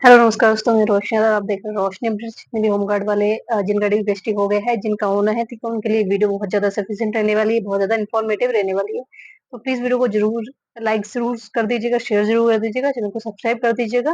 Hello नमस्कार दोस्तों, मैं रोशनी अगर आप देख रहे हैं रोशनी ब्रिज जितने भी होमगार्ड वाले जिनका डिस्ट्रिक्ट हो गया है, जिनका होना है, ठीक है, उनके लिए वीडियो बहुत ज्यादा सफिशिएंट रहने वाली है, बहुत ज्यादा इन्फॉर्मेटिव रहने वाली है। तो प्लीज वीडियो को जरूर लाइक जरूर कर दीजिएगा, शेयर जरूर कर दीजिएगा, चैनल को सब्सक्राइब कर दीजिएगा।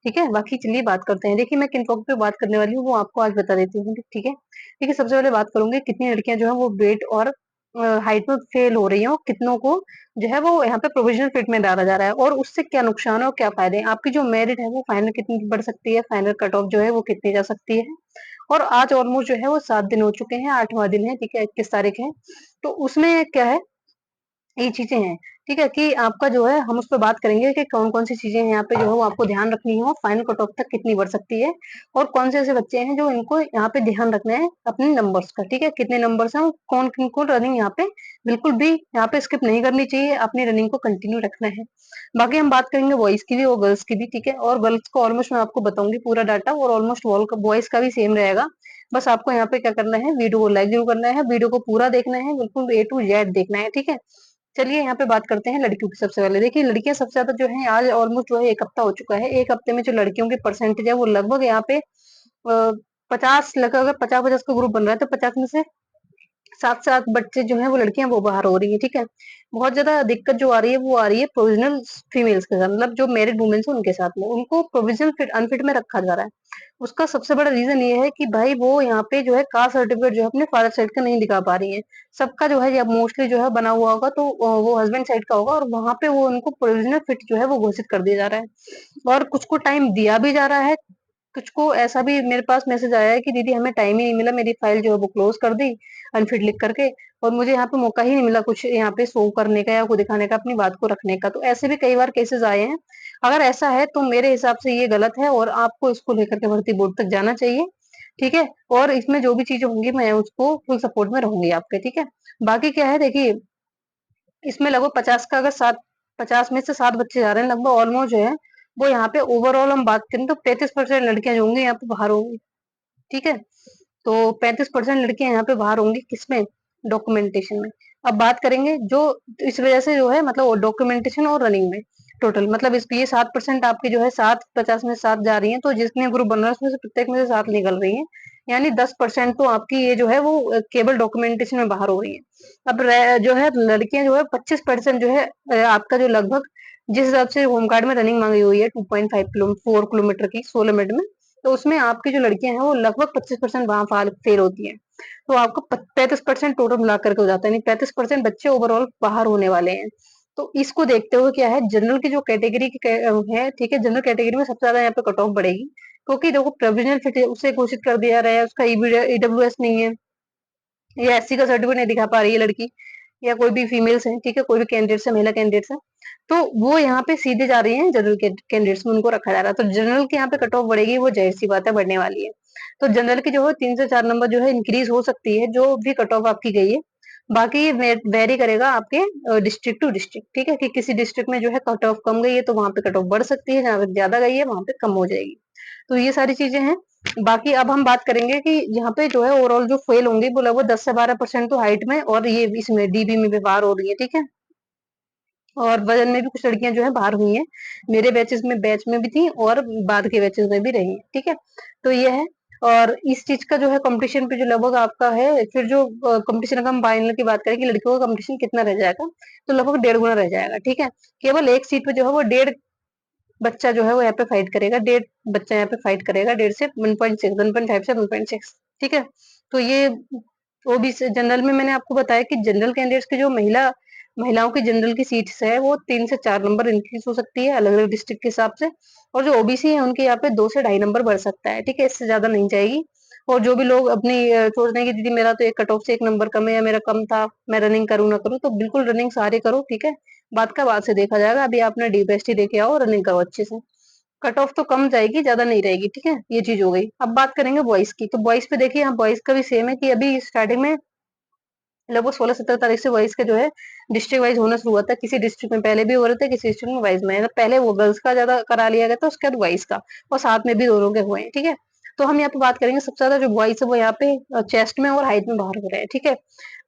ठीक है, बाकी चलिए बात करते हैं। देखिए, मैं किन टॉपिक पे बात करने वाली हूँ वो आपको आज बता देती हूँ। ठीक है, देखिए, सबसे पहले बात करूंगी कितनी लड़कियां जो है वो वेट और हाइट में फेल हो रही हैं, और कितनों को जो है वो यहाँ पे प्रोविजनल फिट में डाला जा रहा है, और उससे क्या नुकसान है और क्या फायदे हैं। आपकी जो मेरिट है वो फाइनल कितनी बढ़ सकती है, फाइनल कट ऑफ जो है वो कितनी जा सकती है। और आज ऑलमोस्ट जो है वो 7 दिन हो चुके हैं, 8वां दिन है, ठीक है, 21 तारीख है। तो उसमें क्या है, ये चीजें हैं, ठीक है, कि आपका जो है हम उस पर बात करेंगे कि कौन कौन सी चीजें हैं यहाँ पे जो है वो आपको ध्यान रखनी है, और फाइनल कट ऑफ तक कितनी बढ़ सकती है, और कौन से ऐसे बच्चे हैं जो इनको यहाँ पे ध्यान रखना है अपने नंबर्स का। ठीक है, कितने नंबर्स हैं, कौन किनको रनिंग यहाँ पे बिल्कुल भी यहाँ पे स्किप नहीं करनी चाहिए, अपनी रनिंग को कंटिन्यू रखना है। बाकी हम बात करेंगे बॉयज की भी और गर्ल्स की भी, ठीक है, और गर्ल्स को ऑलमोस्ट मैं आपको बताऊंगी पूरा डाटा, और ऑलमोस्ट बॉयज का भी सेम रहेगा। बस आपको यहाँ पे क्या करना है, वीडियो को लाइक जरूर करना है, वीडियो को पूरा देखना है, बिल्कुल A to Z देखना है। ठीक है, चलिए यहाँ पे बात करते हैं लड़कियों की। सबसे पहले देखिए, लड़कियां सबसे ज्यादा जो है आज ऑलमोस्ट जो है 1 हफ्ता हो चुका है, 1 हफ्ते में जो लड़कियों की परसेंटेज है वो लगभग यहाँ पे 50 लगा, अगर 50-50 का ग्रुप बन रहा है तो 50 में से 7-7 बच्चे जो है वो लड़कियां वो बाहर हो रही है। ठीक है, बहुत ज्यादा दिक्कत जो आ रही है वो आ रही है प्रोविजनल फीमेल्स के साथ, मतलब जो मैरिड वुमेन्स है उनके साथ में, उनको प्रोविजनल फिट अनफिट में रखा जा रहा है। उसका सबसे बड़ा रीजन ये है कि भाई वो यहाँ पे जो है कास्ट सर्टिफिकेट जो है अपने फादर साइड का नहीं दिखा पा रही है। सबका जो है मोस्टली जो है बना हुआ होगा, तो वो हस्बैंड साइड का होगा, और वहां पे वो उनको प्रोविजनल फिट जो है वो घोषित कर दिया जा रहा है, और कुछ को टाइम दिया भी जा रहा है। कुछ को ऐसा भी मेरे पास मैसेज आया है कि दीदी हमें टाइम ही नहीं मिला, मेरी फाइल जो है वो क्लोज कर दी अनफिट लिख करके, और मुझे यहाँ पे मौका ही नहीं मिला कुछ यहाँ पे शो करने का या को दिखाने का, अपनी बात को रखने का। तो ऐसे भी कई बार केसेस आए हैं। अगर ऐसा है तो मेरे हिसाब से ये गलत है, और आपको इसको लेकर के भर्ती बोर्ड तक जाना चाहिए। ठीक है, और इसमें जो भी चीजें होंगी मैं उसको फुल सपोर्ट में रहूंगी आपके। ठीक है, बाकी क्या है, देखिए, इसमें लगभग 50 का अगर 50 में से 7 बच्चे जा रहे हैं, लगभग ऑलमोस्ट जो है वो यहाँ पे ओवरऑल हम बात करें तो 35% लड़कियां जो होंगी यहाँ पे बाहर होंगी। ठीक है, तो 35% लड़कियां यहाँ पे बाहर होंगी, किसमें, डॉक्यूमेंटेशन में। अब बात करेंगे जो इस वजह से जो है, मतलब डॉक्यूमेंटेशन और रनिंग में टोटल, मतलब इस ये 7% आपकी जो है 7-50 में 7 जा रही है, तो जितने ग्रुप बन रहा है उसमें से प्रत्येक में से 7 निकल रही है, यानी 10% तो आपकी ये जो है वो केवल डॉक्यूमेंटेशन में बाहर हो रही है। अब जो है लड़कियां जो है 25% जो है आपका जो लगभग जिस हिसाब से होमगार्ड में रनिंग मांगी हुई है 2.5 किलो 4 किलोमीटर की 16 मिनट में, तो उसमें आपकी जो लड़कियां हैं वो लगभग 25% वहां फेल होती हैं। तो आपको 35% टोटल मिला करके हो जाता है, यानी 35% बच्चे ओवरऑल बाहर होने वाले हैं। तो इसको देखते हुए क्या है, जनरल की जो कैटेगरी की है, ठीक है, जनरल कैटेगरी में सबसे ज्यादा यहाँ पे कट ऑफ बढ़ेगी, क्योंकि देखो प्रोविजनल फिट उसे घोषित कर दिया रहा है, उसका ईडब्ल्यूएस नहीं है, या एससी का सर्टिफिकेट नहीं दिखा पा रही है लड़की, या कोई भी फीमेल्स है, ठीक है, कोई भी कैंडिडेट्स है, महिला कैंडिडेट्स है, तो वो यहाँ पे सीधे जा रही है जनरल के कैंडिडेट्स में, उनको रखा जा रहा है। तो जनरल की यहाँ पे कट ऑफ बढ़ेगी, वो जाहिर सी बात है बढ़ने वाली है। तो जनरल की जो है 3 से 4 नंबर जो है इंक्रीज हो सकती है, जो भी कट ऑफ आपकी गई है। बाकी ये वेरी करेगा आपके डिस्ट्रिक्ट टू डिस्ट्रिक्ट, ठीक है, कि किसी डिस्ट्रिक्ट में जो है कट ऑफ कम गई है तो वहां पे कट ऑफ बढ़ सकती है, जहाँ पे ज्यादा गई है वहां पे कम हो जाएगी। तो ये सारी चीजें हैं। बाकी अब हम बात करेंगे कि यहाँ पे जो है ओवरऑल जो फेल होंगी वो लगभग 10 से 12% तो हाइट में, और ये इसमें डीबी में भी बाहर हो रही है। ठीक है, और वजन में भी कुछ लड़कियां जो है बाहर हुई हैं, मेरे बैच में भी थी, और बाद के बैचेस में भी रही हैं। ठीक है, तो ये है। और इस चीज का जो है कंपटीशन पे जो लगभग आपका है, फिर जो कंपटीशन का हम फाइनल की बात करें कि लड़कियों का कंपटीशन कितना रह जाएगा, तो लगभग 1.5 गुना रह जाएगा। ठीक है, केवल एक सीट पे जो है वो 1.5 बच्चा जो है वो यहाँ पे फाइट करेगा, 1.5 बच्चा यहाँ पे फाइट करेगा, 1.5 से 1.6, 1.5 से 1.6। ठीक है, तो ये ओबीसी जनरल में मैंने आपको बताया कि जनरल कैंडिडेट्स की जो महिलाओं की जनरल की सीट्स है वो 3 से 4 नंबर इंक्रीज हो सकती है अलग अलग डिस्ट्रिक्ट के हिसाब से, और जो ओबीसी है उनके यहाँ पे 2 से 2.5 नंबर बढ़ सकता है। ठीक है, इससे ज्यादा नहीं जाएगी। और जो भी लोग अपनी सोच रहे हैं कि दीदी मेरा तो एक कट ऑफ से 1 नंबर कम है, या मेरा कम था, मैं रनिंग करूँ ना करूँ, तो बिल्कुल रनिंग सारे करो। ठीक है, बात का बात से देखा जाएगा, अभी आपने डीपीएसटी देके आओ, रनिंग करो अच्छे से, कट ऑफ तो कम जाएगी, ज्यादा नहीं रहेगी। ठीक है, ये चीज हो गई। अब बात करेंगे बॉयज की, तो बॉयज पे देखिए, हाँ, बॉयज का भी सेम है कि अभी स्टार्टिंग में लगभग 16-17 तारीख से बॉयज का जो है डिस्ट्रिक्ट वाइज होना शुरू हुआ था, किसी डिस्ट्रिक्ट में पहले भी हो रहे थे, किसी डिस्ट्रिक्ट में वाइज में, पहले वो गर्ल्स का ज्यादा करा लिया गया था, उसके बाद बॉयज का, और साथ में भी दोनों के हुए हैं। ठीक है, तो हम यहाँ पे बात करेंगे सबसे ज्यादा जो बॉयज है वो यहाँ पे चेस्ट में और हाइट में बाहर हो रहे हैं। ठीक है,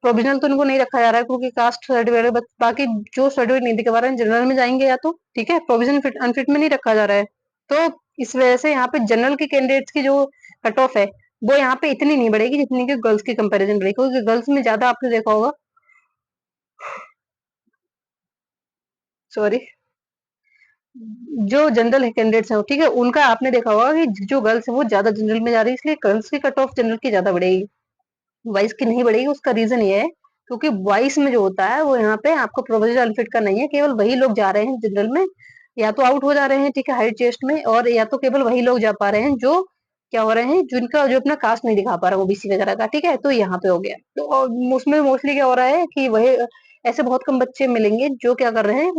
प्रोविजनल तो उनको नहीं रखा जा रहा है क्योंकि कास्ट सर्टिफिकेट, बाकी जो सर्टिफिकेट नहीं दिखा पा रहे हैं जनरल में जाएंगे या तो, ठीक है, प्रोविजनल फिट अनफिट में नहीं रखा जा रहा है। तो इस वजह से यहाँ पे जनरल के कैंडिडेट्स की जो कट ऑफ है वो यहाँ पे इतनी नहीं बढ़ेगी जितनी कि गर्ल्स की कंपैरिजन बढ़ेगी, क्योंकि गर्ल्स में ज्यादा आपने देखा होगा, सॉरी, जो जनरल कैंडिडेट्स हैं ठीक है, उनका आपने देखा होगा कि जो गर्ल्स है वो ज्यादा जनरल में जा रही है, इसलिए गर्ल्स की कट ऑफ जनरल की ज्यादा बढ़ेगी, वॉइस की नहीं बढ़ेगी। उसका रीजन ये है क्योंकि वॉइस में जो होता है वो यहाँ पे आपको प्रोविजनल अनफिट का नहीं है, केवल वही लोग जा रहे हैं जनरल में, या तो आउट हो जा रहे हैं ठीक है हाइट चेस्ट में, और या तो केवल वही लोग जा पा रहे हैं जो क्या हो रहे हैं, जिनका जो अपना कास्ट नहीं दिखा पा रहा ओबीसी वगैरह का, ठीक है, तो यहाँ पे हो गया। तो और उसमें मोस्टली क्या हो रहा है कि वही ऐसे बहुत कम बच्चे मिलेंगे जो क्या कर रहे हैं,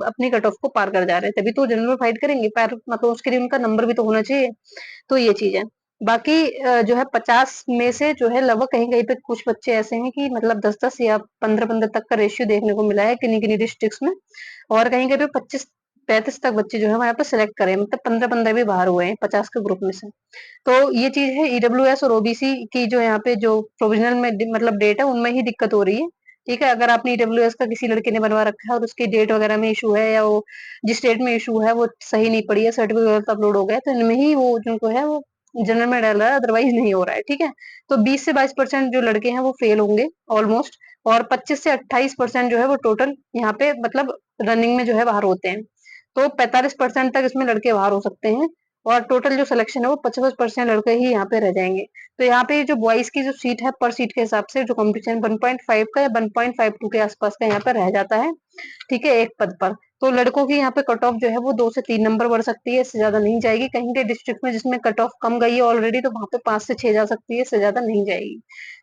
अपनी कट ऑफ को पार कर जा रहे हैं, तभी तो जनरल में फाइट करेंगे, पर मतलब उसके लिए उनका नंबर भी तो होना चाहिए। तो ये चीज है। बाकी जो है 50 में से जो है लगभग कहीं कहीं पे कुछ बच्चे ऐसे हैं कि मतलब 10-10 या 15-15 तक का रेशियो देखने को मिला है किन्हीं किन्हीं डिस्ट्रिक्ट्स में, और कहीं कहीं पे 25-35 तक बच्चे जो है वहां पे सिलेक्ट करे, मतलब 15-15 भी बाहर हुए हैं 50 के ग्रुप में से। तो ये चीज है, ईडब्ल्यूएस और ओबीसी की जो यहाँ पे जो प्रोविजनल में मतलब डेट है उनमें ही दिक्कत हो रही है। ठीक है, अगर आपने ईडब्ल्यूएस का किसी लड़के ने बनवा रखा है और उसकी डेट वगैरह में इशू है, या वो जिस डेट में इशू है वो सही नहीं पड़ी है, सर्टिफिकेट अपलोड हो गया, तो इनमें ही वो जो है वो जनरल में डाल रहा है, अदरवाइज नहीं हो रहा है। ठीक है, तो 20 से 22% जो लड़के हैं वो फेल होंगे ऑलमोस्ट, और 25 से 28% जो है वो टोटल यहाँ पे मतलब रनिंग में जो है बाहर होते हैं। तो 45% तक इसमें लड़के बाहर हो सकते हैं, और टोटल जो सिलेक्शन है वो 55% लड़के ही यहाँ पे रह जाएंगे। तो यहाँ पे जो बॉयज की जो सीट है पर सीट के हिसाब से जो कॉम्पिटिशन 1.5 का या 1.52 के आसपास का यहाँ पे रह जाता है, ठीक है, एक पद पर। तो लड़कों की यहाँ पे कट ऑफ जो है वो 2 से 3 नंबर बढ़ सकती है, इससे ज्यादा नहीं जाएगी। कहीं के डिस्ट्रिक्ट में जिसमें कट ऑफ कम गई है ऑलरेडी, तो वहां पे 5 से 6 जा सकती है, इससे ज्यादा नहीं जाएगी।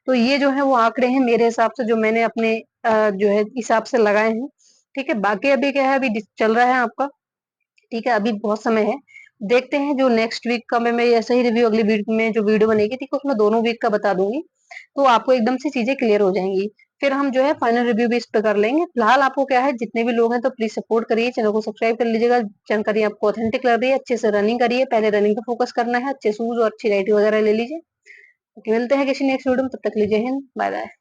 तो ये जो है वो आंकड़े हैं मेरे हिसाब से, जो मैंने अपने जो है हिसाब से लगाए हैं। ठीक है, बाकी अभी क्या है, अभी चल रहा है आपका, ठीक है, अभी बहुत समय है। देखते हैं जो नेक्स्ट वीक का मैं ऐसा ही रिव्यू अगली वीक में जो वीडियो बनेगी, ठीक है, उसमें दोनों वीक का बता दूंगी, तो आपको एकदम से चीजें क्लियर हो जाएंगी। फिर हम जो है फाइनल रिव्यू भी इस पे कर लेंगे। फिलहाल आपको क्या है, जितने भी लोग हैं तो प्लीज सपोर्ट करिए, चैनल को सब्सक्राइब कर लीजिएगा। जानकारी आपको ऑथेंटिक लग रही है, अच्छे से रनिंग करिए, पहले रनिंग पे फोकस करना है, अच्छे शूज और अच्छी राइटिंग वगैरह ले लीजिए। मिलते हैं किसी नेक्स्ट वीडियो में, तब तक लीजिए हिंद, बाय बाय।